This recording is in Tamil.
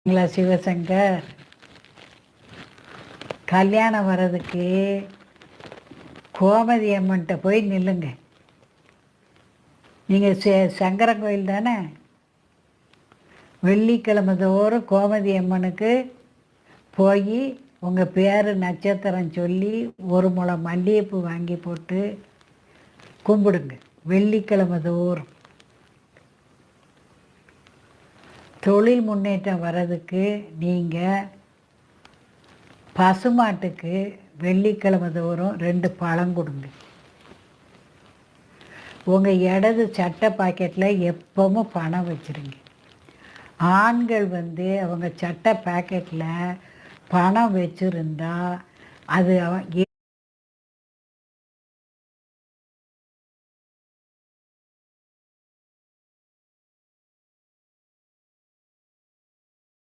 சிவசங்கர் கல்யாணம் வர்றதுக்கு கோமதி அம்மன்கிட்ட போய் நில்லுங்க. நீங்கள் சங்கரன் கோயில் தானே? வெள்ளிக்கிழமை தோறும் கோமதி அம்மனுக்கு போய் உங்கள் பேர் நட்சத்திரம் சொல்லி ஒரு முளம் மல்லிகைப்பூ வாங்கி போட்டு கும்பிடுங்க. வெள்ளிக்கிழமை தோறும் தொழில் முன்னேற்றம் வர்றதுக்கு நீங்கள் பசுமாட்டுக்கு வெள்ளிக்கிழமை தோறும் 2 பழம் கொடுங்க. உங்கள் இடது சட்டை பாக்கெட்டில் எப்பவும் பணம் வச்சுருங்க. ஆண்கள் அவங்க சட்டை பாக்கெட்டில் பணம் வச்சுருந்தா அது